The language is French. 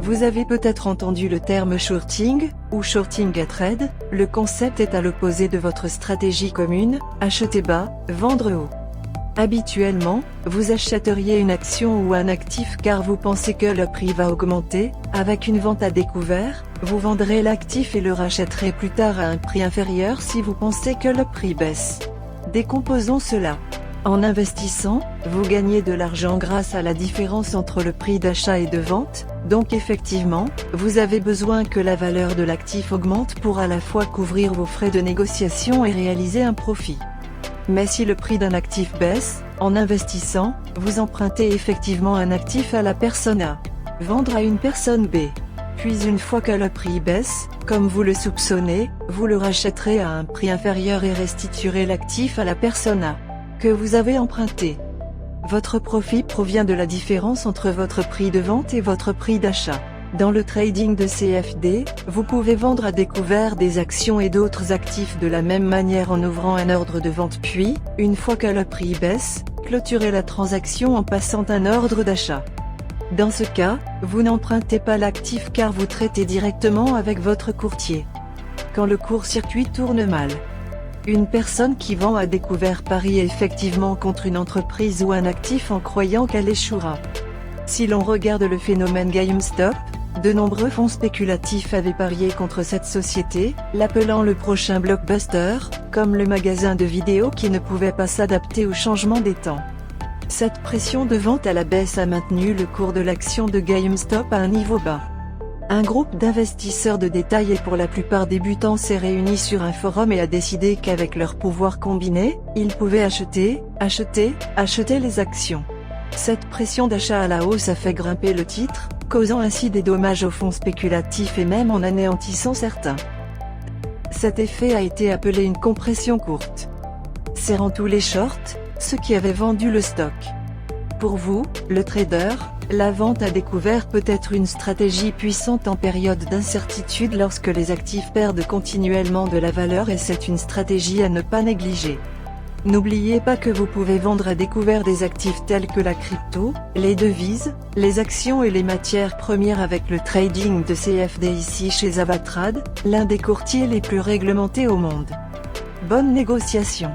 Vous avez peut-être entendu le terme shorting, ou shorting à trade. Le concept est à l'opposé de votre stratégie commune, acheter bas, vendre haut. Habituellement, vous achèteriez une action ou un actif car vous pensez que le prix va augmenter. Avec une vente à découvert, vous vendrez l'actif et le rachèterez plus tard à un prix inférieur si vous pensez que le prix baisse. Décomposons cela. En investissant, vous gagnez de l'argent grâce à la différence entre le prix d'achat et de vente, donc effectivement, vous avez besoin que la valeur de l'actif augmente pour à la fois couvrir vos frais de négociation et réaliser un profit. Mais si le prix d'un actif baisse, en investissant, vous empruntez effectivement un actif à la personne A. Vendre à une personne B. Puis une fois que le prix baisse, comme vous le soupçonnez, vous le rachèterez à un prix inférieur et restituerez l'actif à la personne A que vous avez emprunté. Votre profit provient de la différence entre votre prix de vente et votre prix d'achat. Dans le trading de CFD, vous pouvez vendre à découvert des actions et d'autres actifs de la même manière en ouvrant un ordre de vente puis, une fois que le prix baisse, clôturer la transaction en passant un ordre d'achat. Dans ce cas, vous n'empruntez pas l'actif car vous traitez directement avec votre courtier. Quand le court-circuit tourne mal, une personne qui vend à découvert parie effectivement contre une entreprise ou un actif en croyant qu'elle échouera. Si l'on regarde le phénomène GameStop, de nombreux fonds spéculatifs avaient parié contre cette société, l'appelant le prochain blockbuster, comme le magasin de vidéos qui ne pouvait pas s'adapter au changement des temps. Cette pression de vente à la baisse a maintenu le cours de l'action de GameStop à un niveau bas. Un groupe d'investisseurs de détail et pour la plupart débutants s'est réuni sur un forum et a décidé qu'avec leur pouvoir combiné, ils pouvaient acheter les actions. Cette pression d'achat à la hausse a fait grimper le titre, causant ainsi des dommages aux fonds spéculatifs et même en anéantissant certains. Cet effet a été appelé une compression courte, serrant tous les shorts, ceux qui avaient vendu le stock. Pour vous, le trader, la vente à découvert peut être une stratégie puissante en période d'incertitude lorsque les actifs perdent continuellement de la valeur et c'est une stratégie à ne pas négliger. N'oubliez pas que vous pouvez vendre à découvert des actifs tels que la crypto, les devises, les actions et les matières premières avec le trading de CFD ici chez Avatrade, l'un des courtiers les plus réglementés au monde. Bonne négociation.